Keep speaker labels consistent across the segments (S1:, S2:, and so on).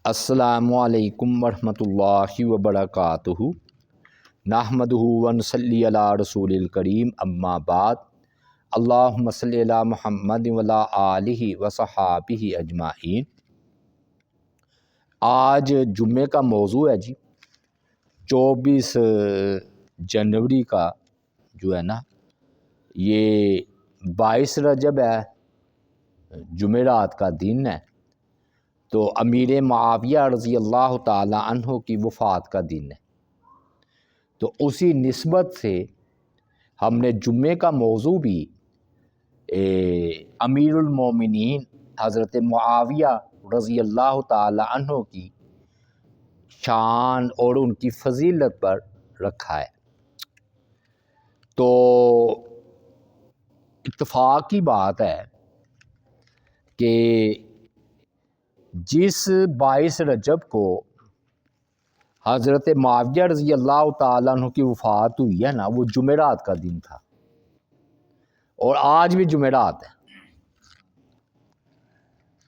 S1: السلام علیکم ورحمۃ اللہ وبرکاتہ۔ نحمدہ و نصلی علی رسول الکریم، اما بعد۔ اللہم صلی علی محمد وعلی آلہ وصحابہ اجمعین۔ آج جمعے کا موضوع ہے 24 جنوری کا جو ہے نا، یہ 22 رجب ہے، جمعرات کا دن ہے، تو امیر معاویہ رضی اللہ تعالی عنہ کی وفات کا دن ہے۔ تو اسی نسبت سے ہم نے جمعے کا موضوع بھی امیر المومنین حضرت معاویہ رضی اللہ تعالی عنہ کی شان اور ان کی فضیلت پر رکھا ہے۔ تو اتفاق کی بات ہے کہ جس 22 رجب کو حضرت معاویہ رضی اللہ تعالیٰ عنہ کی وفات ہوئی ہے نا، وہ جمعرات کا دن تھا، اور آج بھی جمعرات ہے۔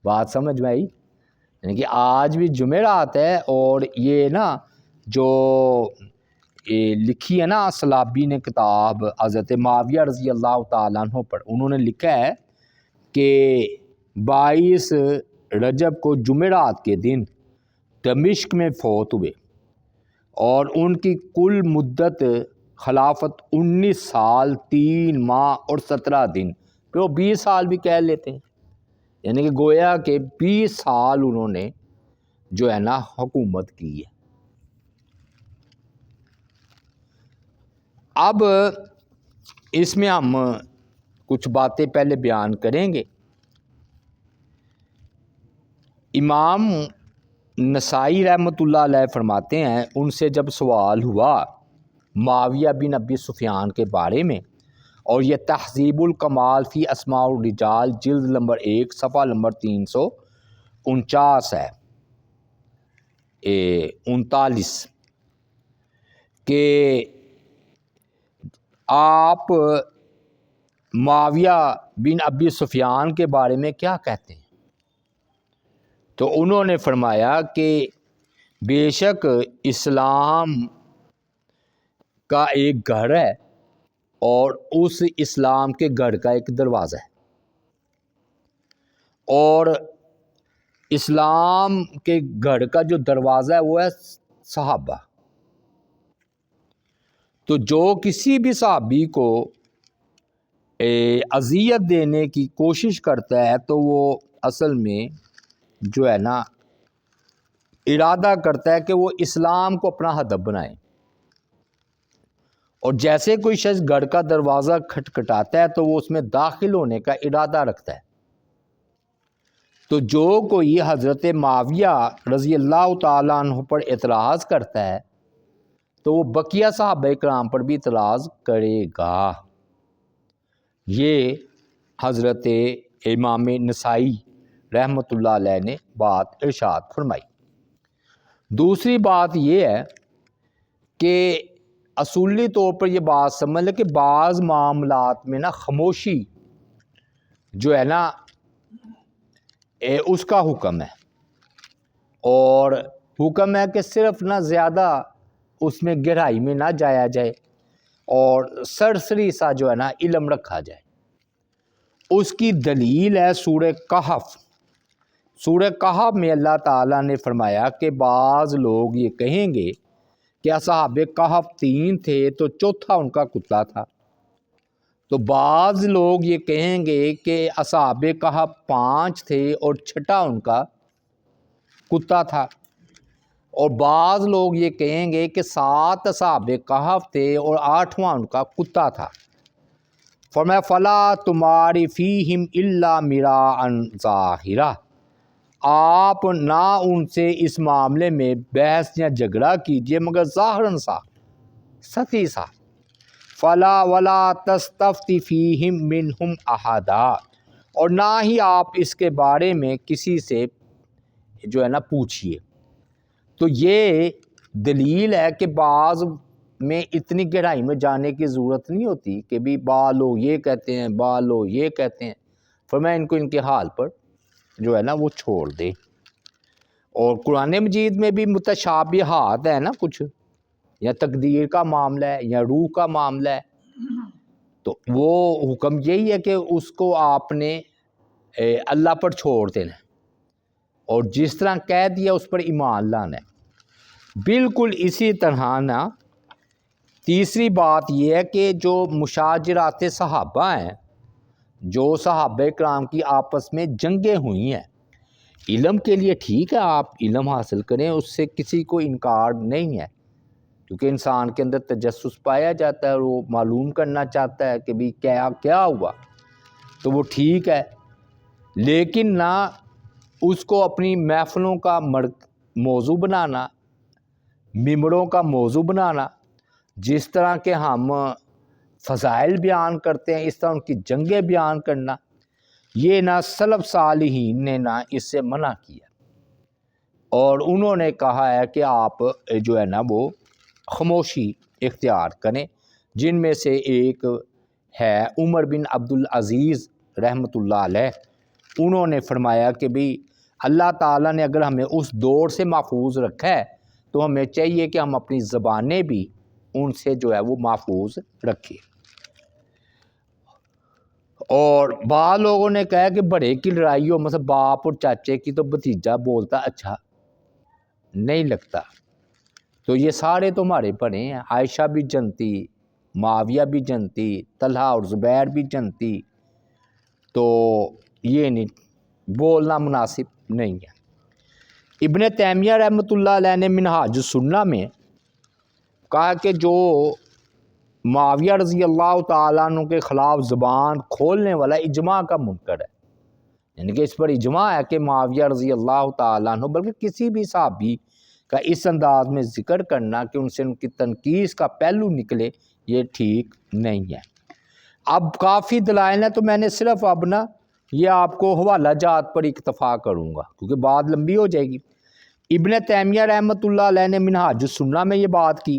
S1: بات سمجھ میں آئی؟ یعنی کہ آج بھی جمعرات ہے، اور یہ نا جو لکھی ہے نا سلابی نے کتاب حضرت معاویہ رضی اللہ تعالیٰ عنہ پر، انہوں نے لکھا ہے کہ 22 رجب کو جمعرات کے دن دمشق میں فوت ہوئے، اور ان کی کل مدت خلافت 19 سال 3 ماہ اور 17 دن، پھر وہ 20 سال بھی کہہ لیتے ہیں، یعنی کہ گویا کہ 20 سال انہوں نے جو ہے نا حکومت کی ہے۔ اب اس میں ہم کچھ باتیں پہلے بیان کریں گے۔ امام نسائی رحمۃ اللہ علیہ فرماتے ہیں، ان سے جب سوال ہوا معاویہ بن ابی سفیان کے بارے میں، اور یہ تہذیب الکمال فی اسماء الرجال جلد نمبر 1 صفحہ نمبر 349 ہے، 39، کہ آپ معاویہ بن ابی سفیان کے بارے میں کیا کہتے ہیں؟ تو انہوں نے فرمایا کہ بے شک اسلام کا ایک گھر ہے، اور اس اسلام کے گھر کا ایک دروازہ ہے، اور اسلام کے گھر کا جو دروازہ ہے وہ ہے صحابہ۔ تو جو کسی بھی صحابی کو اذیت دینے کی کوشش کرتا ہے تو وہ اصل میں جو ہے نا ارادہ کرتا ہے کہ وہ اسلام کو اپنا ہدف بنائے، اور جیسے کوئی شخص گھر کا دروازہ کھٹکھٹاتا ہے تو وہ اس میں داخل ہونے کا ارادہ رکھتا ہے۔ تو جو کوئی حضرت معاویہ رضی اللہ تعالیٰ عنہ پر اعتراض کرتا ہے تو وہ بقیہ صحابہ کرام پر بھی اعتراض کرے گا۔ یہ حضرت امام نسائی رحمۃ اللہ علیہ نے بات ارشاد فرمائی۔ دوسری بات یہ ہے کہ اصولی طور پر یہ بات سمجھ لیں کہ بعض معاملات میں نا خاموشی جو ہے نا اس کا حکم ہے، اور حکم ہے کہ صرف نہ زیادہ اس میں گہرائی میں نہ جایا جائے، اور سرسری سا جو ہے نا علم رکھا جائے۔ اس کی دلیل ہے سورہ کہف۔ سورہ کہف میں اللہ تعالیٰ نے فرمایا کہ بعض لوگ یہ کہیں گے کہ اصحاب کہف 3 تھے تو چوتھا ان کا کتا تھا، تو بعض لوگ یہ کہیں گے کہ اصحاب کہف 5 تھے اور چھٹا ان کا کتا تھا، اور بعض لوگ یہ کہیں گے کہ 7 اصحاب کہف تھے اور 8واں ان کا کتا تھا۔ فرمایا فلا تماری فیہم الا مراء ظاہرا، آپ نہ ان سے اس معاملے میں بحث یا جھگڑا کیجیے مگر ظاہراً سا، سطحی سا۔ فلا ولا تستفتی فیہم منہم احدا، اور نہ ہی آپ اس کے بارے میں کسی سے جو ہے نا پوچھئے۔ تو یہ دلیل ہے کہ بعض میں اتنی گہرائی میں جانے کی ضرورت نہیں ہوتی کہ بھی بعض لوگ یہ کہتے ہیں بعض لوگ یہ کہتے ہیں، فرمایا ان کو ان کے حال پر جو ہے نا وہ چھوڑ دے۔ اور قرآن مجید میں بھی متشابہات ہے نا کچھ، یا تقدیر کا معاملہ ہے یا روح کا معاملہ ہے، تو وہ حکم یہی ہے کہ اس کو آپ نے اللہ پر چھوڑ دینا اور جس طرح کہہ دیا اس پر ایمان لانا ہے۔ بالکل اسی طرح نا تیسری بات یہ ہے کہ جو مشاجرات صحابہ ہیں، جو صحابہ کرام کی آپس میں جنگیں ہوئی ہیں، علم کے لیے ٹھیک ہے آپ علم حاصل کریں، اس سے کسی کو انکار نہیں ہے، کیونکہ انسان کے اندر تجسس پایا جاتا ہے اور وہ معلوم کرنا چاہتا ہے کہ بھی کیا ہوا، تو وہ ٹھیک ہے، لیکن نہ اس کو اپنی محفلوں کا موضوع بنانا، ممبروں کا موضوع بنانا، جس طرح کہ ہم فضائل بیان کرتے ہیں اس طرح ان کی جنگیں بیان کرنا، یہ نہ سلف صالحین نے نہ اس سے منع کیا، اور انہوں نے کہا ہے کہ آپ جو ہے نا وہ خاموشی اختیار کریں، جن میں سے ایک ہے عمر بن عبدالعزیز رحمۃ اللہ علیہ، انہوں نے فرمایا کہ بھی اللہ تعالیٰ نے اگر ہمیں اس دور سے محفوظ رکھا ہے تو ہمیں چاہیے کہ ہم اپنی زبانیں بھی ان سے جو ہے وہ محفوظ رکھیں۔ اور بعض لوگوں نے کہا کہ بڑے کی لڑائی ہو، مثلا باپ اور چاچے کی، تو بھتیجا بولتا اچھا نہیں لگتا، تو یہ سارے تمہارے بڑے ہیں، عائشہ بھی جنتی، معاویہ بھی جنتی، طلحہ اور زبیر بھی جنتی، تو یہ نہیں بولنا مناسب نہیں ہے۔ ابن تیمیہ رحمۃ اللہ علیہ نے منہاج السنہ میں کہا کہ جو معاویہ رضی اللہ تعالیٰ عنہ کے خلاف زبان کھولنے والا اجماع کا منکر ہے، یعنی کہ اس پر اجماع ہے کہ معاویہ رضی اللہ تعالیٰ عنہ، بلکہ کسی بھی صحابی کا اس انداز میں ذکر کرنا کہ ان سے ان کی تنقیص کا پہلو نکلے، یہ ٹھیک نہیں ہے۔ اب کافی دلائل ہیں، تو میں نے صرف اب نا یہ آپ کو حوالہ جات پر اکتفا کروں گا کیونکہ بات لمبی ہو جائے گی۔ ابن تیمیہ رحمۃ اللہ علیہ نے منہاج السنہ میں یہ بات کی،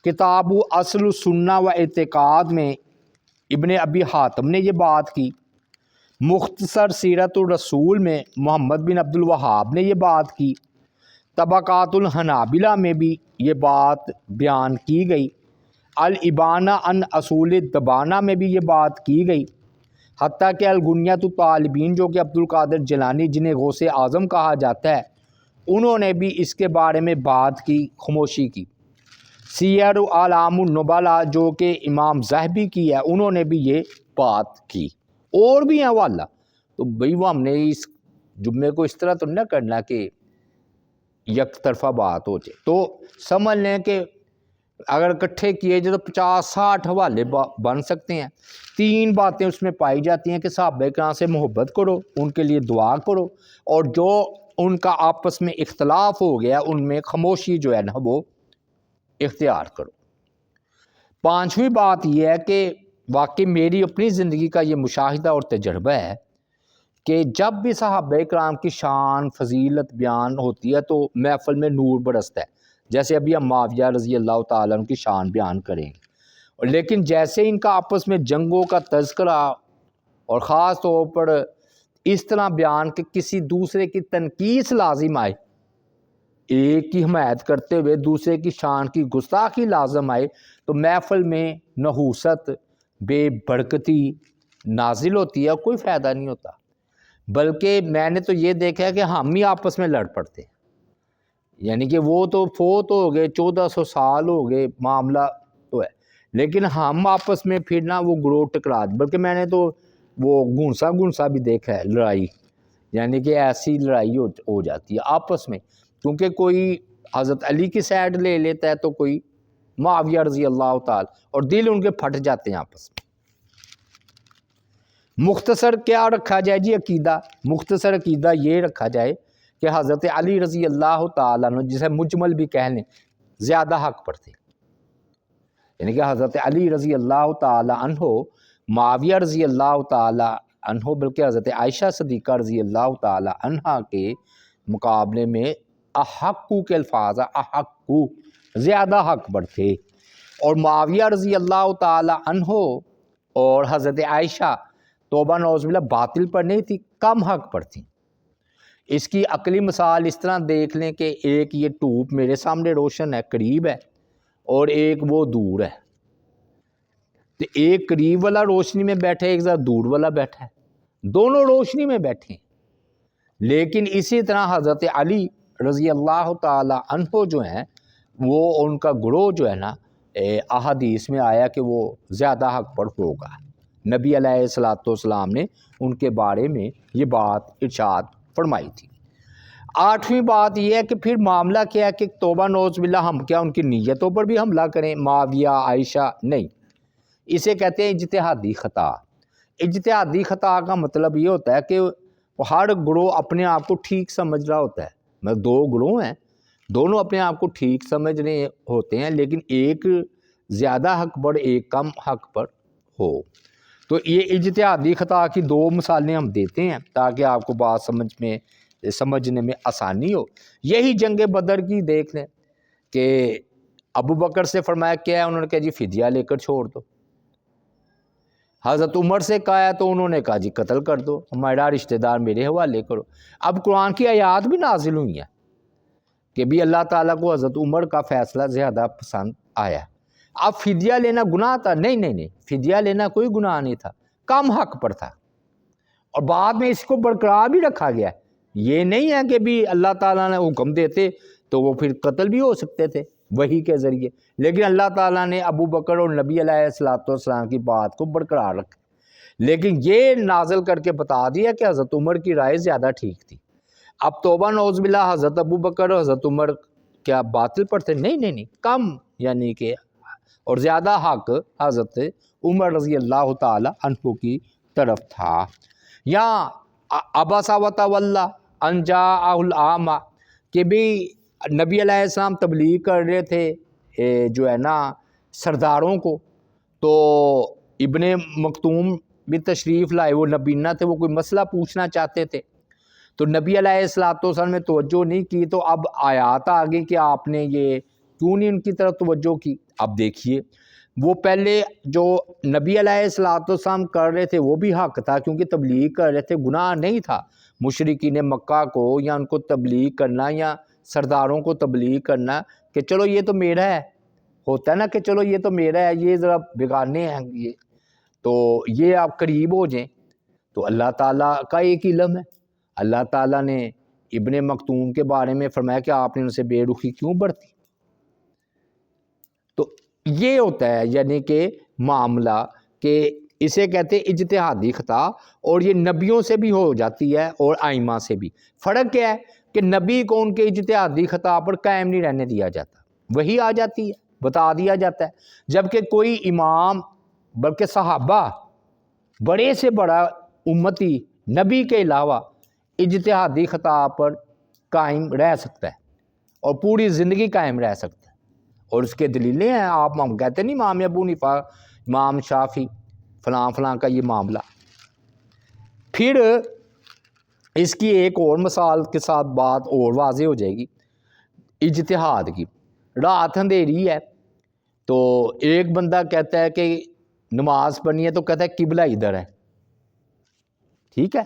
S1: کتاب اصل السنہ و اعتقاد میں ابن ابی حاتم نے یہ بات کی، مختصر سیرت الرسول میں محمد بن عبد الوہاب نے یہ بات کی، طبقات الحنابلہ میں بھی یہ بات بیان کی گئی، الابانہ عن اصول الدبانہ میں بھی یہ بات کی گئی، حتیٰ کہ الغنیۃ الطالبین جو کہ عبد القادر جیلانی جنہیں غوث اعظم کہا جاتا ہے، انہوں نے بھی اس کے بارے میں بات کی، خاموشی کی۔ سیر اعلام النبلاء جو کہ امام ذہبی کی ہے، انہوں نے بھی یہ بات کی، اور بھی ہیں حوالہ، تو بھئی وہ ہم نے اس جمعے کو اس طرح تو نہ کرنا کہ یک طرفہ بات ہو جائے، تو سمجھ لیں کہ اگر اکٹھے کیے جائے تو 50-60 حوالے بن سکتے ہیں۔ 3 باتیں اس میں پائی جاتی ہیں کہ صحابہ کرام سے محبت کرو، ان کے لیے دعا کرو، اور جو ان کا آپس میں اختلاف ہو گیا ان میں خاموشی جو ہے نا وہ اختیار کرو۔ 5ویں بات یہ ہے کہ واقعی میری اپنی زندگی کا یہ مشاہدہ اور تجربہ ہے کہ جب بھی صحابہ کرام کی شان فضیلت بیان ہوتی ہے تو محفل میں نور برستا ہے، جیسے ابھی ہم معاویہ رضی اللہ تعالیٰ عنہ کی شان بیان کریں گے، لیکن جیسے ان کا آپس میں جنگوں کا تذکرہ اور خاص طور پر اس طرح بیان کہ کسی دوسرے کی تنقیص لازم آئے، ایک کی حمایت کرتے ہوئے دوسرے کی شان کی گستاخی لازم آئے، تو محفل میں نحوست بے برکتی نازل ہوتی ہے اور کوئی فائدہ نہیں ہوتا، بلکہ میں نے تو یہ دیکھا ہے کہ ہم ہی آپس میں لڑ پڑتے ہیں، یعنی کہ وہ تو فوت ہو گئے، 1400 سال ہو گئے، معاملہ تو ہے، لیکن ہم آپس میں پھر نہ وہ گروہ ٹکرا، بلکہ میں نے تو وہ گھونسا بھی دیکھا ہے لڑائی، یعنی کہ ایسی لڑائی ہو جاتی ہے آپس میں، کیونکہ کوئی حضرت علی کی سائیڈ لے لیتا ہے تو کوئی معاویہ رضی اللہ تعالی، اور دل ان کے پھٹ جاتے ہیں آپس میں۔ مختصر کیا رکھا جائے جی عقیدہ؟ مختصر عقیدہ یہ رکھا جائے کہ حضرت علی رضی اللہ تعالیٰ عنہ، جسے مجمل بھی کہہ لیں، زیادہ حق پر تھے، یعنی کہ حضرت علی رضی اللہ تعالیٰ عنہ معاویہ رضی اللہ تعالیٰ عنہ بلکہ حضرت عائشہ صدیقہ رضی اللہ تعالیٰ عنہ کے مقابلے میں احقو کے الفاظ، احقو زیادہ حق پر تھے، اور معاویہ رضی اللہ تعالیٰ عنہ اور حضرت عائشہ توبہ نعوذ باللہ باطل پر نہیں تھی، کم حق پر تھی، اس کی عقلی مثال اس طرح دیکھ لیں کہ ایک یہ ٹوپ میرے سامنے روشن ہے، قریب ہے، اور ایک وہ دور ہے. تو ایک قریب والا روشنی میں بیٹھا ہے، ایک ذرا دور والا بیٹھا ہے، دونوں روشنی میں بیٹھے ہیں. لیکن اسی طرح حضرت علی رضی اللہ تعالی عنہ جو ہیں وہ ان کا گروہ جو ہے نا احادیث میں آیا کہ وہ زیادہ حق پر ہوگا. نبی علیہ الصلوۃ والسلام نے ان کے بارے میں یہ بات ارشاد فرمائی تھی. 8ویں بات یہ ہے کہ پھر معاملہ کیا ہے کہ توبہ نوز باللہ ہم کیا ان کی نیتوں پر بھی حملہ کریں؟ معاویہ، عائشہ؟ نہیں، اسے کہتے ہیں اجتہادی خطا. اجتہادی خطا کا مطلب یہ ہوتا ہے کہ ہر گروہ اپنے آپ کو ٹھیک سمجھ رہا ہوتا ہے. مطلب دو گروہ ہیں، دونوں اپنے آپ کو ٹھیک سمجھ رہے ہوتے ہیں، لیکن ایک زیادہ حق پر ایک کم حق پر ہو. تو یہ اجتہادی خطا کی 2 مثالیں ہم دیتے ہیں تاکہ آپ کو بات سمجھنے میں آسانی ہو. یہی جنگ بدر کی دیکھ لیں کہ ابو بکر سے فرمایا کیا ہے، انہوں نے کہا جی فدیہ لے کر چھوڑ دو. حضرت عمر سے کہا ہے تو انہوں نے کہا جی قتل کر دو، ہمارا رشتہ دار میرے حوالے کرو. اب قرآن کی آیات بھی نازل ہوئی ہیں کہ بھی اللہ تعالیٰ کو حضرت عمر کا فیصلہ زیادہ پسند آیا. اب فدیہ لینا گناہ تھا؟ نہیں، فدیہ لینا کوئی گناہ نہیں تھا، کم حق پر تھا، اور بعد میں اس کو برقرار بھی رکھا گیا. یہ نہیں ہے کہ بھی اللہ تعالیٰ نے حکم دیتے تو وہ پھر قتل بھی ہو سکتے تھے وحی کے ذریعے، لیکن اللہ تعالیٰ نے ابو بکر اور نبی علیہ الصلوۃ والسلام کی بات کو برقرار رکھا. لیکن یہ نازل کر کے بتا دیا کہ حضرت عمر کی رائے زیادہ ٹھیک تھی. اب توبہ نعوذ باللہ حضرت ابو بکر اور حضرت عمر کیا باطل پر تھے؟ نہیں، کم یعنی کہ اور زیادہ حق حضرت عمر رضی اللہ تعالی عنہ کی طرف تھا. یا عبس وتولی ان جاءہ الاعمی کہ بھی نبی علیہ السلام تبلیغ کر رہے تھے جو ہے نا سرداروں کو، تو ابن مکتوم بھی تشریف لائے، وہ نبینا تھے، وہ کوئی مسئلہ پوچھنا چاہتے تھے. تو نبی علیہ الصلوۃ والسلام نے توجہ نہیں کی، تو اب آیات آ گئی کہ آپ نے یہ کیوں نہیں ان کی طرف توجہ کی. اب دیکھیے وہ پہلے جو نبی علیہ الصلوۃ والسلام کر رہے تھے وہ بھی حق تھا کیونکہ تبلیغ کر رہے تھے، گناہ نہیں تھا مشرکین مکہ کو یا ان کو تبلیغ کرنا یا سرداروں کو تبلیغ کرنا کہ چلو یہ تو میرا ہے، ہوتا ہے نا کہ چلو یہ تو میرا ہے، یہ ذرا بگانے ہیں یہ تو یہ آپ قریب ہو جائیں. تو اللہ تعالیٰ کا ایک علم ہے. اللہ تعالیٰ نے ابن مکتوم کے بارے میں فرمایا کہ آپ نے ان سے بے رخی کیوں برتی. تو یہ ہوتا ہے یعنی کہ معاملہ کہ اسے کہتے ہیں اجتہادی خطا، اور یہ نبیوں سے بھی ہو جاتی ہے اور ائمہ سے بھی. فرق کیا ہے کہ نبی کو ان کے اجتہادی خطا پر قائم نہیں رہنے دیا جاتا، وہی آ جاتی ہے، بتا دیا جاتا ہے. جبکہ کوئی امام بلکہ صحابہ بڑے سے بڑا امتی نبی کے علاوہ اجتہادی خطا پر قائم رہ سکتا ہے اور پوری زندگی قائم رہ سکتا ہے، اور اس کے دلیلیں ہیں. آپ ہم کہتے نہیں امام ابو حنیفہ، امام شافعی، فلاں کا یہ معاملہ. پھر اس کی ایک اور مثال کے ساتھ بات اور واضح ہو جائے گی اجتہاد کی. رات اندھیری ہے تو ایک بندہ کہتا ہے کہ نماز پڑھنی ہے، تو کہتا ہے قبلہ ادھر ہے، ٹھیک ہے،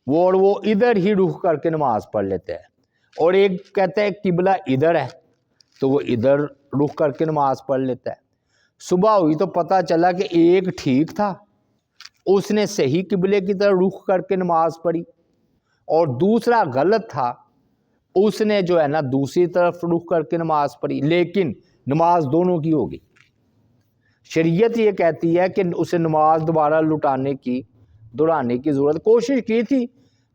S1: وہ ادھر ہی رخ کر کے نماز پڑھ لیتے ہیں. اور ایک کہتا ہے قبلہ ادھر ہے تو وہ ادھر رخ کر کے نماز پڑھ لیتا ہے. صبح ہوئی تو پتہ چلا کہ ایک ٹھیک تھا، اس نے صحیح قبلے کی طرف رخ کر کے نماز پڑھی، اور دوسرا غلط تھا، اس نے جو ہے نا دوسری طرف رخ کر کے نماز پڑھی، لیکن نماز دونوں کی ہوگی. شریعت یہ کہتی ہے کہ اسے نماز دوبارہ دہرانے کی ضرورت. کوشش کی تھی،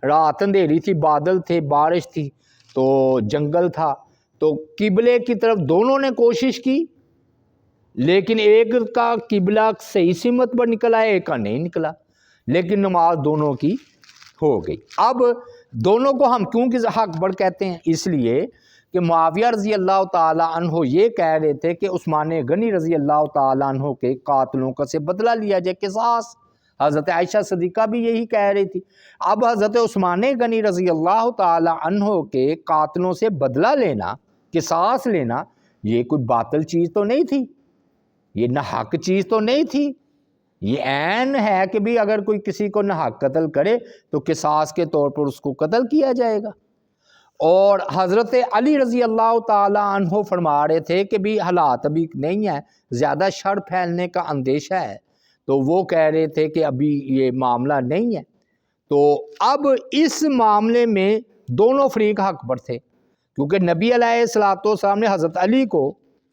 S1: رات اندھیری تھی، بادل تھے، بارش تھی، تو جنگل تھا، تو قبلے کی طرف دونوں نے کوشش کی، لیکن ایک کا قبلہ صحیح سمت پر نکلا ہے، ایک کا نہیں نکلا، لیکن نماز دونوں کی ہو گئی. اب دونوں کو ہم کیوں حق بر کہتے ہیں؟ اس لیے کہ معاویہ رضی اللہ تعالیٰ عنہ یہ کہہ رہے تھے کہ عثمان غنی رضی اللہ تعالیٰ عنہ کے قاتلوں کا سے بدلہ لیا جائے، قصاص. حضرت عائشہ صدیقہ بھی یہی کہہ رہی تھی. اب حضرت عثمان غنی رضی اللہ تعالیٰ عنہ کے قاتلوں سے بدلہ لینا، قصاص لینا، یہ کوئی باطل چیز تو نہیں تھی، یہ ناحق چیز تو نہیں تھی. یہ عین ہے کہ بھی اگر کوئی کسی کو ناحق قتل کرے تو قصاص کے طور پر اس کو قتل کیا جائے گا. اور حضرت علی رضی اللہ تعالی عنہ فرما رہے تھے کہ بھی حالات ابھی نہیں ہیں، زیادہ شر پھیلنے کا اندیشہ ہے، تو وہ کہہ رہے تھے کہ ابھی یہ معاملہ نہیں ہے۔ تو اب اس معاملے میں دونوں فریق حق پر تھے، کیونکہ نبی علیہ الصلوۃ والسلام نے حضرت علی کو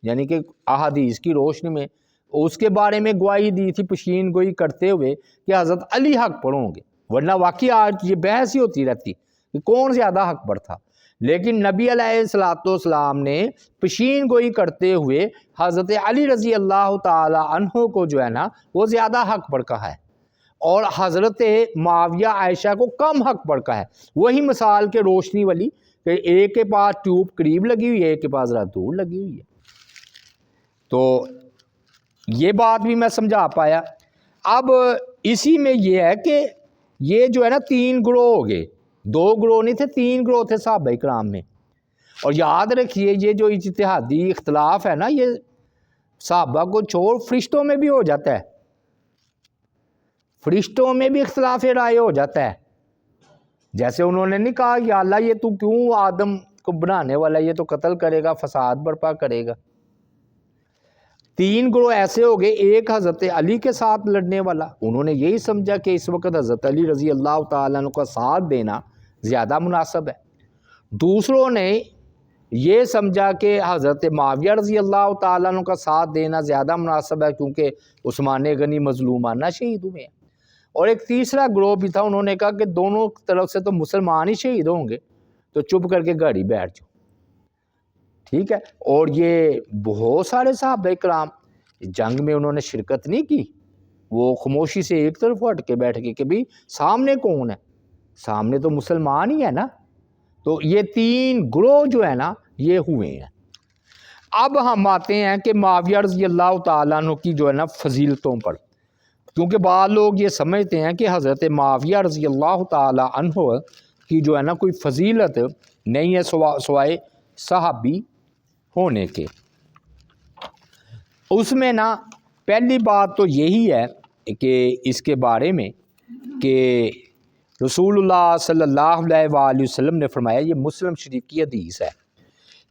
S1: یعنی کہ احادیث کی روشنی میں اس کے بارے میں گواہی دی تھی پشین گوئی کرتے ہوئے کہ حضرت علی حق پر ہوں گے، ورنہ واقعی آج یہ بحث ہی ہوتی رہتی کہ کون زیادہ حق پر تھا۔ لیکن نبی علیہ الصلوۃ والسلام نے پشین گوئی کرتے ہوئے حضرت علی رضی اللہ تعالی عنہ کو جو ہے نا وہ زیادہ حق پر کہا ہے، اور حضرت معاویہ عائشہ کو کم حق پر کہا ہے۔ وہی مثال کے روشنی والی کہ ایک کے پاس ٹیوب قریب لگی ہوئی ہے، ایک کے پاس ذرا دور لگی ہوئی ہے۔ تو یہ بات بھی میں سمجھا پایا۔ اب اسی میں یہ ہے کہ یہ جو ہے نا 3 گروہ ہو گئے، 2 گروہ نہیں تھے، 3 گروہ تھے صحابہ کرام میں۔ اور یاد رکھیے یہ جو اجتہادی اختلاف ہے نا یہ صحابہ کو چھوڑ فرشتوں میں بھی ہو جاتا ہے، فرشتوں میں بھی اختلاف رائے ہو جاتا ہے۔ جیسے انہوں نے نہیں کہا یا اللہ یہ تو کیوں آدم کو بنانے والا، یہ تو قتل کرے گا، فساد برپا کرے گا۔ 3 گروہ ایسے ہو گئے، ایک حضرت علی کے ساتھ لڑنے والا، انہوں نے یہی سمجھا کہ اس وقت حضرت علی رضی اللہ تعالیٰ عنہ کا ساتھ دینا زیادہ مناسب ہے۔ دوسروں نے یہ سمجھا کہ حضرت معاویہ رضی اللہ تعالیٰ عنہ کا ساتھ دینا زیادہ مناسب ہے کیونکہ عثمان غنی مظلومانہ شہید ہوئے ہیں۔ اور ایک تیسرا گروہ بھی تھا، انہوں نے کہا کہ دونوں طرف سے تو مسلمان ہی شہید ہوں گے، تو چپ کر کے گاڑی بیٹھ جاؤ، ٹھیک ہے۔ اور یہ بہت سارے صحابہ کرام جنگ میں انہوں نے شرکت نہیں کی، وہ خاموشی سے ایک طرف ہٹ کے بیٹھ گئے کہ بھی سامنے کون ہے، سامنے تو مسلمان ہی ہے نا۔ تو یہ 3 گروہ جو ہے نا یہ ہوئے ہیں۔ اب ہم آتے ہیں کہ معاویہ رضی اللہ تعالیٰ عنہ کی جو ہے نا فضیلتوں پر، کیونکہ بعض لوگ یہ سمجھتے ہیں کہ حضرت معاویہ رضی اللہ تعالیٰ عنہ کی جو ہے نا کوئی فضیلت نہیں ہے سوائے صحابی ہونے کے۔ اس میں نا پہلی بات تو یہی ہے کہ اس کے بارے میں کہ رسول اللہ صلی اللہ علیہ وآلہ وسلم نے فرمایا، یہ مسلم شریف کی حدیث ہے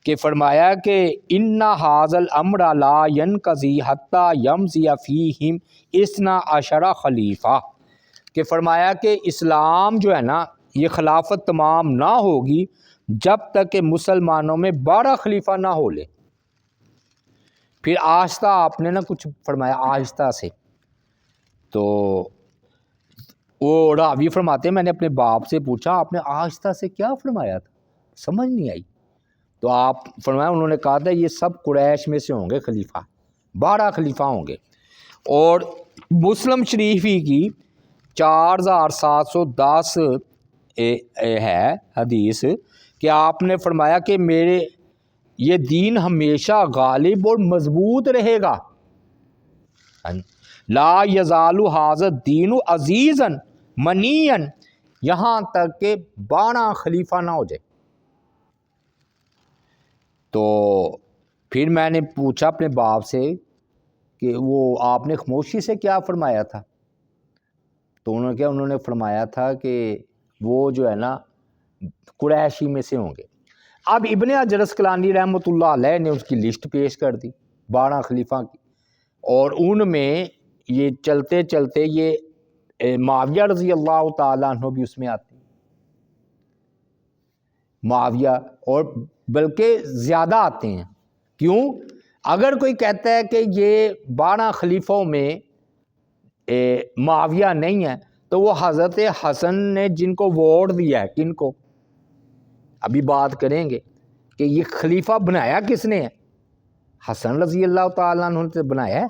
S1: کہ فرمایا کہ ان ھذا الامر لا ينقضی حتی یمضی فیہم 12 خلیفہ، کہ فرمایا کہ اسلام جو ہے نا یہ خلافت تمام نہ ہوگی جب تک کہ مسلمانوں میں 12 خلیفہ نہ ہو لے۔ پھر آہستہ آپ نے نا کچھ فرمایا آہستہ سے، تو وہ راوی فرماتے ہیں میں نے اپنے باپ سے پوچھا آپ نے آہستہ سے کیا فرمایا تھا، سمجھ نہیں آئی۔ تو آپ فرمایا انہوں نے کہا تھا یہ سب قریش میں سے ہوں گے خلیفہ، 12 خلیفہ ہوں گے۔ اور مسلم شریف ہی کی 4710 ہے حدیث کہ آپ نے فرمایا کہ میرے یہ دین ہمیشہ غالب اور مضبوط رہے گا، لا یزال ھذا الدین عزیزا منیا، یہاں تک کہ 12 خلیفہ نہ ہو جائے۔ تو پھر میں نے پوچھا اپنے باپ سے کہ وہ آپ نے خاموشی سے کیا فرمایا تھا، تو انہوں نے فرمایا تھا کہ وہ جو ہے نا قریشی میں سے ہوں گے۔ اب ابن حجر عسقلانی رحمۃ اللہ علیہ نے اس کی لسٹ پیش کر دی 12 خلیفہ کی، اور ان میں یہ چلتے چلتے یہ معاویہ رضی اللہ تعالیٰ عنہ بھی اس میں آتے ہیں، معاویہ، اور بلکہ زیادہ آتے ہیں۔ کیوں؟ اگر کوئی کہتا ہے کہ یہ 12 خلیفوں میں معاویہ نہیں ہے تو وہ حضرت حسن نے جن کو ووٹ دیا ہے، کن کو، ابھی بات کریں گے کہ یہ خلیفہ بنایا کس نے ہے، حسن رضی اللہ تعالیٰ عنہ نے بنایا ہے۔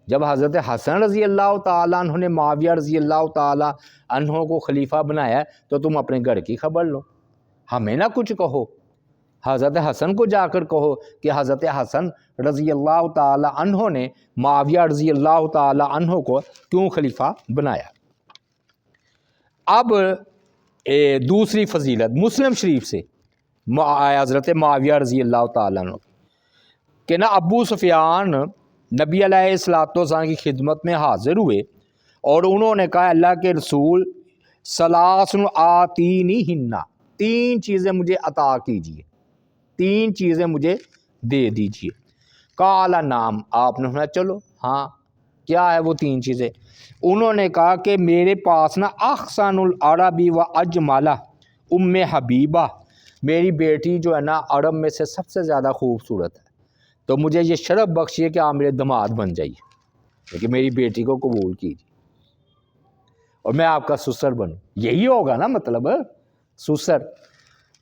S1: جب حضرت حسن رضی اللہ تعالیٰ عنہ نے معاویہ رضی اللہ تعالیٰ عنہ کو خلیفہ بنایا تو تم اپنے گھر کی خبر لو، ہمیں نہ کچھ کہو، حضرت حسن کو جا کر کہو کہ حضرت حسن رضی اللہ تعالیٰ عنہ نے معاویہ رضی اللہ تعالیٰ عنہ کو کیوں خلیفہ بنایا۔ اب دوسری فضیلت مسلم شریف سے حضرت معاویہ رضی اللہ تعالیٰ عنہ کہ نا ابو سفیان نبی علیہ الصلوۃ والسلام کی خدمت میں حاضر ہوئے اور انہوں نے کہا اللہ کے رسول ثلاث آتینی ہن، 3 چیزیں مجھے عطا کیجیے، 3 چیزیں مجھے دے دیجیے۔ قال نام، آپ نے فرمایا چلو ہاں کیا ہے وہ 3 چیزیں؟ انہوں نے کہا کہ میرے پاس نا احسن العربی و اجملہ ام حبیبہ، میری بیٹی جو ہے نا عرب میں سے سب سے زیادہ خوبصورت ہے، تو مجھے یہ شرف بخشیے کہ آپ میرے داماد بن جائیے، لیکن میری بیٹی کو قبول کیجیے اور میں آپ کا سسر بنوں۔ یہی ہوگا نا مطلب سسر۔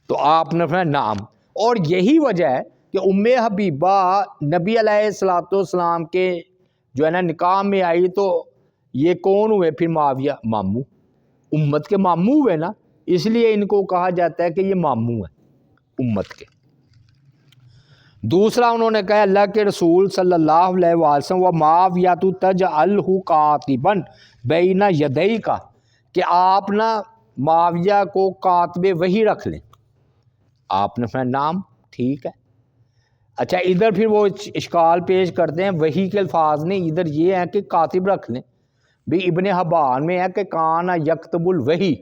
S1: تو آپ نے فرمایا نام، اور یہی وجہ ہے کہ ام حبیبہ نبی علیہ الصلوۃ والسلام کے جو ہے نا نکاح میں آئی، تو یہ کون ہوئے پھر؟ معاویہ، ماموں، امت کے ماموں ہوئے نا، اس لیے ان کو کہا جاتا ہے کہ یہ ماموں ہیں امت کے۔ دوسرا انہوں نے کہا اللہ کے رسول صلی اللہ علیہ وسلم و معاویہ تجعلہ کاتبا بین یدیک کا، کہ آپ نا معاویہ کو کاتب وحی رکھ لیں۔ آپ نے فرمایا نام، ٹھیک ہے۔ اچھا ادھر پھر وہ اشکال پیش کرتے ہیں، وحی کے الفاظ نہیں، ادھر یہ ہے کہ کاتب رکھ لیں۔ بھی ابن حبان میں ہے کہ کان یکتب الوحی،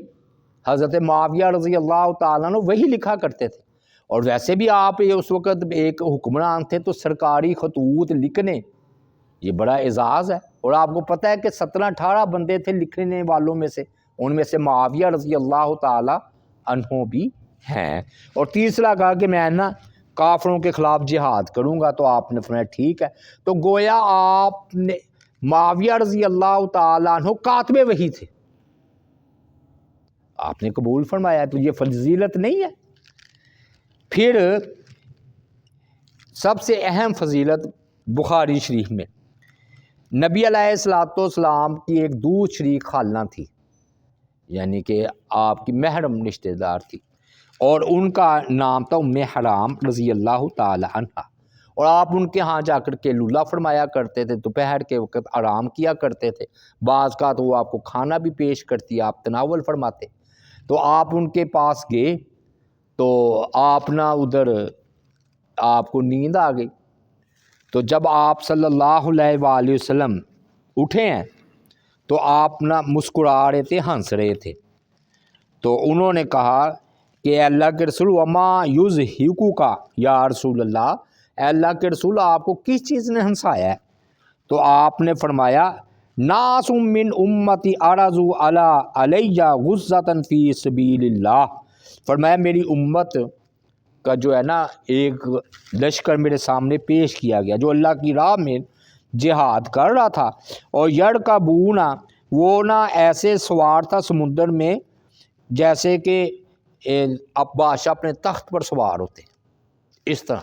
S1: حضرت معاویہ رضی اللہ تعالیٰ عنہ وحی لکھا کرتے تھے، اور ویسے بھی آپ یہ اس وقت ایک حکمران تھے، تو سرکاری خطوط لکھنے یہ بڑا اعزاز ہے، اور آپ کو پتہ ہے کہ 17-18 بندے تھے لکھنے والوں میں سے، ان میں سے معاویہ رضی اللہ تعالیٰ عنہ بھی ہیں۔ اور تیسرا کہا کہ میں نا کافروں کے خلاف جہاد کروں گا، تو آپ نے فرمایا ٹھیک ہے۔ تو گویا آپ نے معاویہ رضی اللہ تعالیٰ عنہ کاتب وحی تھے، آپ نے قبول فرمایا، تو یہ فضیلت نہیں ہے؟ پھر سب سے اہم فضیلت بخاری شریف میں نبی علیہ الصلوۃ والسلام کی ایک دودھ شریک خالہ تھی، یعنی کہ آپ کی محرم رشتہ دار تھی، اور ان کا نام تھا ام حرام رضی اللہ تعالی عنہ، اور آپ ان کے ہاں جا کر کے لولہ فرمایا کرتے تھے، دوپہر کے وقت آرام کیا کرتے تھے، بعض کا تو وہ آپ کو کھانا بھی پیش کرتی، آپ تناول فرماتے۔ تو آپ ان کے پاس گئے تو آپ نا ادھر آپ کو نیند آ گئی، تو جب آپ صلی اللہ علیہ وآلہ وسلم اٹھے ہیں تو آپ نا مسکرا رہے تھے، ہنس رہے تھے، تو انہوں نے کہا کہ اے اللہ کے رسول وما یضحکک یا رسول اللہ، اے اللہ کے رسول آپ کو کس چیز نے ہنسایا ہے؟ تو آپ نے فرمایا ناس من امتی عرضوا علی غزۃ فی سبیل اللہ، فرمایا میری امت کا جو ہے نا ایک لشکر میرے سامنے پیش کیا گیا جو اللہ کی راہ میں جہاد کر رہا تھا، اور یرکبونا، وہ نا ایسے سوار تھا سمندر میں جیسے کہ اب بادشاہ اپنے تخت پر سوار ہوتے ہیں اس طرح۔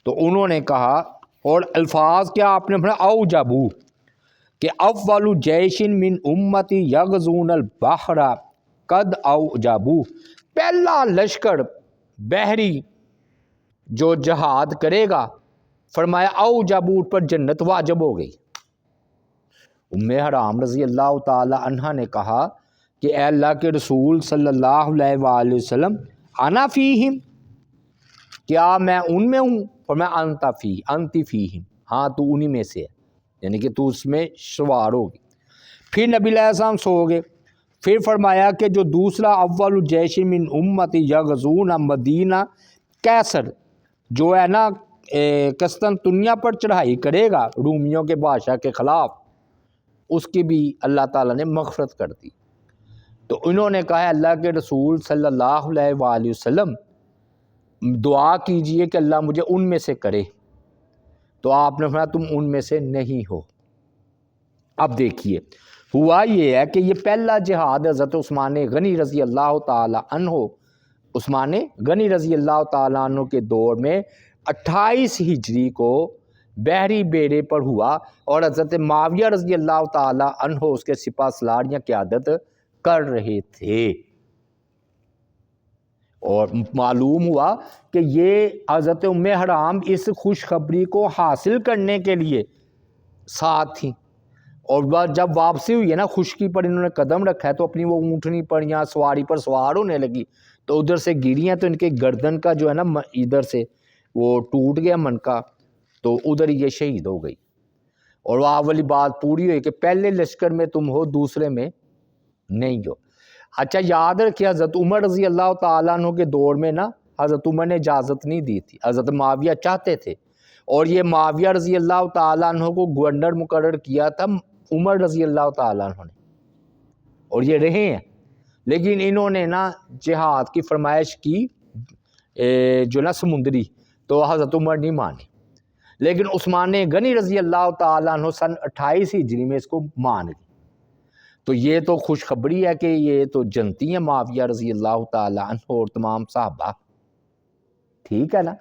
S1: تو انہوں نے کہا، اور الفاظ کیا آپ نے فرمایا اوجبو، کہ اول جیش من امتی یغزون البحر قد اوجبو، پہلا لشکر بحری جو جہاد کرے گا، فرمایا اوجبو پر جنت واجب ہو گئی۔ ام حرام رضی اللہ تعالی عنہ نے کہا کہ اے اللہ کے رسول صلی اللہ علیہ وآلہ وسلم انا فیہم، کیا میں ان میں ہوں؟ فرمایا انت فیہم، ہاں تو انہی میں سے ہے، یعنی کہ تو اس میں سوار ہوگی۔ پھر نبی علیہ السلام سو گئے، پھر فرمایا کہ جو دوسرا اول جیش من امتی یغزون مدینہ کیسر، جو ہے نا قسطنطنیہ پر چڑھائی کرے گا رومیوں کے بادشاہ کے خلاف، اس کی بھی اللہ تعالیٰ نے مغفرت کر دی۔ تو انہوں نے کہا اللہ کے رسول صلی اللہ علیہ وآلہ وسلم دعا کیجئے کہ اللہ مجھے ان میں سے کرے، تو آپ نے فرمایا تم ان میں سے نہیں ہو۔ اب دیکھیے ہوا یہ ہے کہ یہ پہلا جہاد حضرت عثمان غنی رضی اللہ تعالی عنہ، عثمان غنی رضی اللہ تعالی عنہ کے دور میں 28 ہجری کو بحری بیڑے پر ہوا، اور حضرت معاویہ رضی اللہ تعالی عنہ اس کے سپہ سالاریاں قیادت کر رہے تھے، اور معلوم ہوا کہ یہ حضرت ام حرام اس خوشخبری کو حاصل کرنے کے لیے ساتھ تھیں، اور جب واپسی ہوئی ہے نا خشکی پر انہوں نے قدم رکھا ہے تو اپنی وہ اونٹنی پر یا سواری پر سوار ہونے لگی تو ادھر سے گری ہیں، تو ان کے گردن کا جو ہے نا ادھر سے وہ ٹوٹ گیا منکا، تو ادھر یہ شہید ہو گئی۔ اور وہ والی بات پوری ہوئی کہ پہلے لشکر میں تم ہو، دوسرے میں نہیں ہو۔ اچھا یاد رکھیے حضرت عمر رضی اللہ تعالیٰ عنہ کے دور میں نا حضرت عمر نے اجازت نہیں دی تھی، حضرت معاویہ چاہتے تھے، اور یہ معاویہ رضی اللہ تعالیٰ عنہ کو گورنر مقرر کیا تھا عمر رضی اللہ تعالیٰ عنہ نے، اور یہ رہے ہیں، لیکن انہوں نے نا جہاد کی فرمائش کی جو نا سمندری، تو حضرت عمر نہیں مانے، لیکن عثمان غنی رضی اللہ تعالیٰ عنہ سن 28 ہجری میں اس کو مان گئے۔ تو یہ تو خوشخبری ہے کہ یہ تو جنتی ہیں معاویہ رضی اللہ تعالیٰ عنہ اور تمام صحابہ، ٹھیک ہے نا۔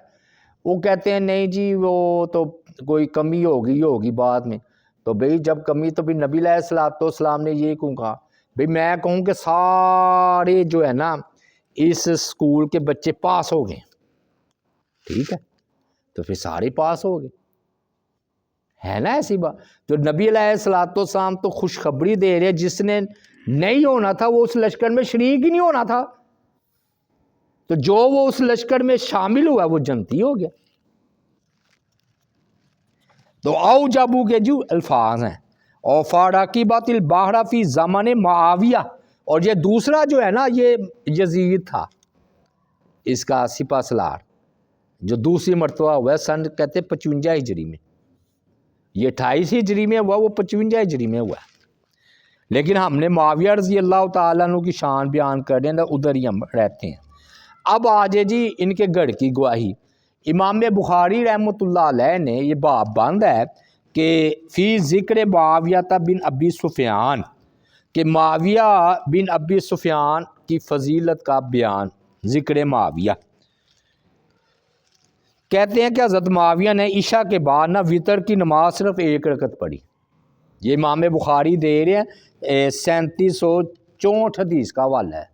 S1: وہ کہتے ہیں نہیں جی وہ تو کوئی کمی ہوگی بعد میں، تو بھئی جب کمی تو بھی نبی علیہ السلام نے یہ کہا، بھئی میں کہوں کہ سارے جو ہے نا اس اسکول کے بچے پاس ہو گئے، ٹھیک ہے، تو پھر سارے پاس ہو گئے، ہے نا ایسی بات۔ جو نبی علیہ السلام تو خوشخبری دے رہے، جس نے نہیں ہونا تھا وہ اس لشکر میں شریک ہی نہیں ہونا تھا، تو جو وہ اس لشکر میں شامل ہوا وہ جنتی ہو گیا۔ تو او جابو کے جو الفاظ ہیں، اور فاراقبات البحر فی زمان معاویہ، اور یہ دوسرا جو ہے نا یہ یزید تھا، اس کا سپہ سالار جو دوسری مرتبہ ہوا ہے سن کہتے 55 ہجری میں، یہ 28 ہجری میں ہوا، وہ 55 ہجری میں ہوا، لیکن ہم نے معاویہ رضی اللہ تعالیٰ عنہ کی شان بیان کر رہے ہیں، ادھر ہی ہم رہتے ہیں۔ اب آجے جی ان کے گھر کی گواہی۔ امام بخاری رحمۃ اللہ علیہ نے یہ باب بند ہے کہ فی ذکر معاویہ بن ابی سفیان، کہ معاویہ بن ابی سفیان کی فضیلت کا بیان، ذکر معاویہ۔ کہتے ہیں کہ حضرت معاویہ نے عشاء کے بعد نہ وطر کی نماز صرف 1 رکعت پڑھی، یہ امام بخاری دے رہے ہیں 3764 حدیث کا حوالہ ہے،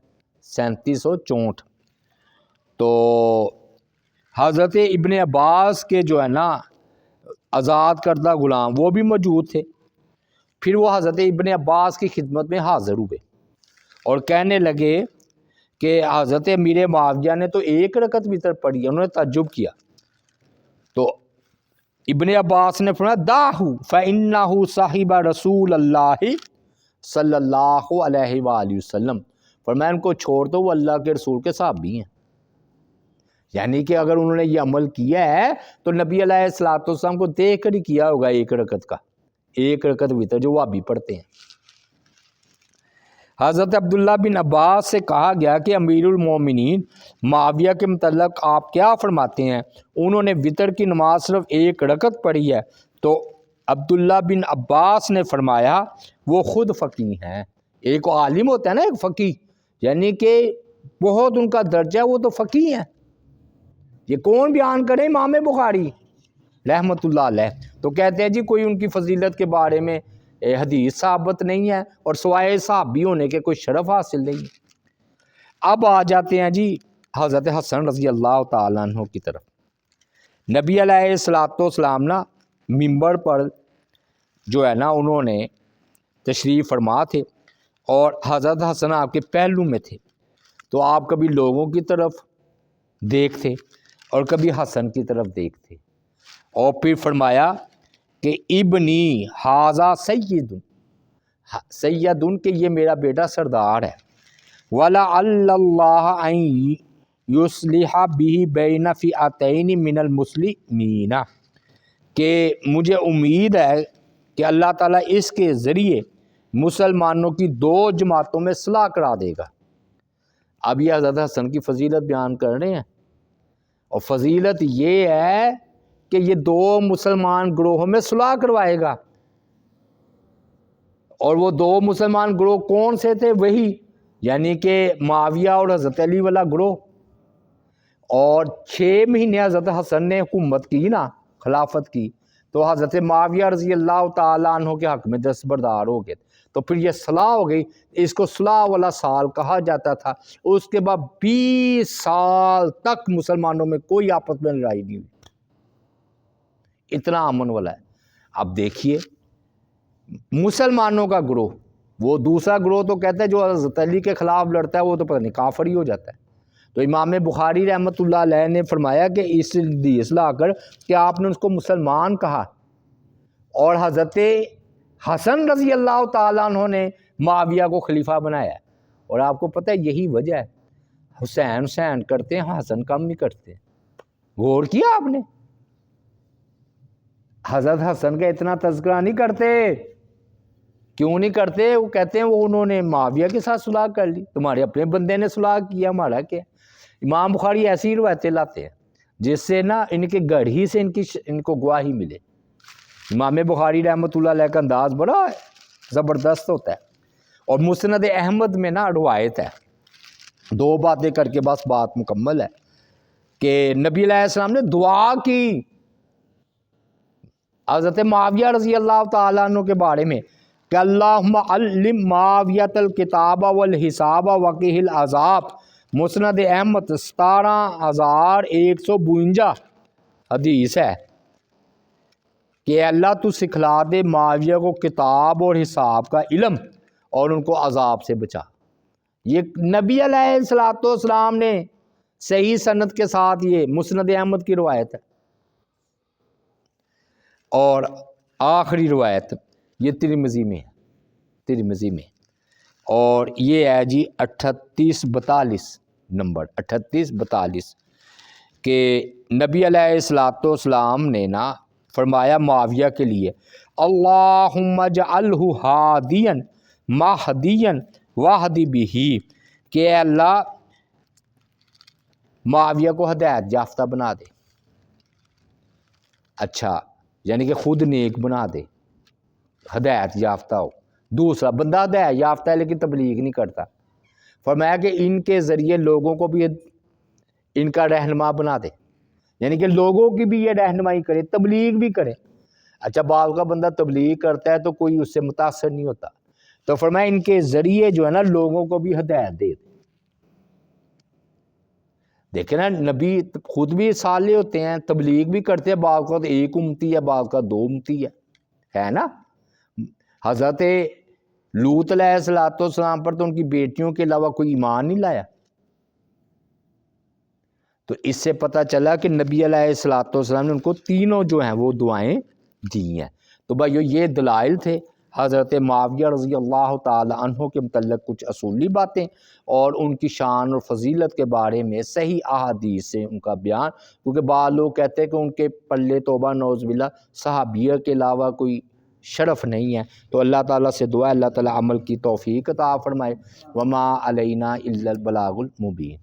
S1: 3764۔ تو حضرت ابن عباس کے جو ہے نا آزاد کردہ غلام وہ بھی موجود تھے، پھر وہ حضرت ابن عباس کی خدمت میں حاضر ہوئے اور کہنے لگے کہ حضرت امیر معاویہ نے تو 1 رکعت وطر پڑھی، انہوں نے تعجب کیا، تو ابن عباس نے فرمایا داہو فإنہ صاحب رسول اللہ صلی اللہ علیہ وآلہ وسلم، فرمایا ان کو چھوڑ دو، وہ اللہ کے رسول کے صحابی ہیں، یعنی کہ اگر انہوں نے یہ عمل کیا ہے تو نبی علیہ السلام کو دیکھ کر ہی کیا ہوگا 1 رکعت کا، 1 رکعت وطر جو وہ بھی پڑھتے ہیں۔ حضرت عبداللہ بن عباس سے کہا گیا کہ امیر المومنین معاویہ کے متعلق آپ کیا فرماتے ہیں؟ انہوں نے وطر کی نماز صرف 1 رکعت پڑھی ہے، تو عبداللہ بن عباس نے فرمایا وہ خود فقیہ ہیں، ایک عالم ہوتا ہے نا ایک فقیہ، یعنی کہ بہت ان کا درجہ ہے، وہ تو فقیہ ہیں۔ یہ کون بیان کرے؟ امام بخاری رحمۃ اللہ علیہ۔ تو کہتے ہیں جی کوئی ان کی فضیلت کے بارے میں حدیث ثابت نہیں ہے، اور سوائے صحابی ہونے کے کوئی شرف حاصل نہیں۔ اب آ جاتے ہیں جی حضرت حسن رضی اللہ تعالیٰ عنہ کی طرف۔ نبی علیہ السلام نا ممبر پر جو ہے نا انہوں نے تشریف فرما تھے، اور حضرت حسن آپ کے پہلو میں تھے، تو آپ کبھی لوگوں کی طرف دیکھتے اور کبھی حسن کی طرف دیکھتے، اور پھر فرمایا کہ ابنی حاذا سیدن کہ یہ میرا بیٹا سردار ہے، وَلَعَلَّ اللَّهَ أَن يُصْلِحَ بِهِ بَيْنَ فِئَتَيْنِ مِنَ الْمُسْلِمِينَ، کہ مجھے امید ہے کہ اللہ تعالیٰ اس کے ذریعے مسلمانوں کی 2 جماعتوں میں صلح کرا دے گا۔ اب یہ حضرت حسن کی فضیلت بیان کر رہے ہیں، اور فضیلت یہ ہے کہ یہ 2 مسلمان گروہوں میں صلح کروائے گا، اور وہ 2 مسلمان گروہ کون سے تھے؟ وہی یعنی کہ معاویہ اور حضرت علی والا گروہ۔ اور 6 مہینے حضرت حسن نے حکومت کی نا، خلافت کی، تو حضرت معاویہ رضی اللہ تعالیٰ عنہ کے حق میں دستبردار ہو گئے، تو پھر یہ صلح ہو گئی، اس کو صلح والا سال کہا جاتا تھا۔ اس کے بعد 20 سال تک مسلمانوں میں کوئی آپس میں لڑائی نہیں ہوئی، اتنا امن والا ہے۔ اب دیکھیے مسلمانوں کا گروہ، وہ دوسرا گروہ تو کہتا ہے جو حضرت علی کے خلاف لڑتا ہے وہ تو پتہ نہیں کافر ہی ہو جاتا ہے۔ تو امام بخاری رحمۃ اللہ علیہ نے فرمایا کہ اس حدیث لا کر کہ آپ نے اس کو مسلمان کہا، اور حضرت حسن رضی اللہ تعالیٰ عنہ نے معاویہ کو خلیفہ بنایا، اور آپ کو پتہ ہے یہی وجہ ہے، حسین حسین کرتے ہیں، حسن کم ہی کرتے ہیں۔ غور کیا آپ نے؟ حضرت حسن کا اتنا تذکرہ نہیں کرتے۔ کیوں نہیں کرتے؟ وہ کہتے ہیں وہ انہوں نے معاویہ کے ساتھ صلح کر لی، تمہارے اپنے بندے نے صلح کیا، ہمارا کیا؟ امام بخاری ایسی روایتیں لاتے ہیں جس سے نا ان کے گھر ہی سے ان کو گواہی ملے۔ امام بخاری رحمۃ اللہ علیہ کا انداز بڑا زبردست ہوتا ہے۔ اور مسند احمد میں نا روایت ہے، دو باتیں کر کے بس بات مکمل ہے، کہ نبی علیہ السلام نے دعا کی حضرت معاویہ رضی اللہ تعالیٰ عنہ کے بارے میں کہ اللہم علم معاویۃ الکتاب والحساب وقہ العذاب، مسند احمد 17,152 حدیث ہے کہ اللہ تو سکھلا دے معاویہ کو کتاب اور حساب کا علم اور ان کو عذاب سے بچا۔ یہ نبی علیہ السلام نے صحیح سند کے ساتھ، یہ مسند احمد کی روایت ہے۔ اور آخری روایت یہ ترمذی میں ہے، ترمذی میں، اور یہ ہے جی 3842 نمبر 3842 کہ نبی علیہ السلام نے نا فرمایا معاویہ کے لیے اللہم اجعلہ ہادیا مہدیا واہدی بہ، کہ اے اللہ معاویہ کو ہدایت یافتہ بنا دے۔ اچھا، یعنی کہ خود نیک بنا دے، ہدایت یافتہ ہو۔ دوسرا بندہ ہدایت یافتہ ہے لیکن تبلیغ نہیں کرتا، فرمایا کہ ان کے ذریعے لوگوں کو بھی ان کا رہنما بنا دے، یعنی کہ لوگوں کی بھی یہ رہنمائی کرے، تبلیغ بھی کرے۔ اچھا، بعض کا بندہ تبلیغ کرتا ہے تو کوئی اس سے متاثر نہیں ہوتا، تو فرمایا ان کے ذریعے جو ہے نا لوگوں کو بھی ہدایت دے۔ دیکھیں نا، نبی خود بھی صالح ہوتے ہیں، تبلیغ بھی کرتے ہیں، بعض کا ایک امتی ہے، بعض کا دو امتی ہے نا۔ حضرت لوط علیہ السلام پر تو ان کی بیٹیوں کے علاوہ کوئی ایمان نہیں لایا۔ تو اس سے پتہ چلا کہ نبی علیہ السلام نے ان کو تینوں جو ہیں وہ دعائیں دی ہیں۔ تو بھائیو یہ دلائل تھے حضرت معاویہ رضی اللہ تعالی عنہ کے متعلق کچھ اصولی باتیں، اور ان کی شان اور فضیلت کے بارے میں صحیح احادیث سے ان کا بیان، کیونکہ بعض لوگ کہتے ہیں کہ ان کے پلے توبہ نعوذ باللہ صحابیہ کے علاوہ کوئی شرف نہیں ہے۔ تو اللہ تعالیٰ سے دعا ہے اللہ تعالیٰ عمل کی توفیق عطا فرمائے۔ وما علینا الا البلاغ المبین۔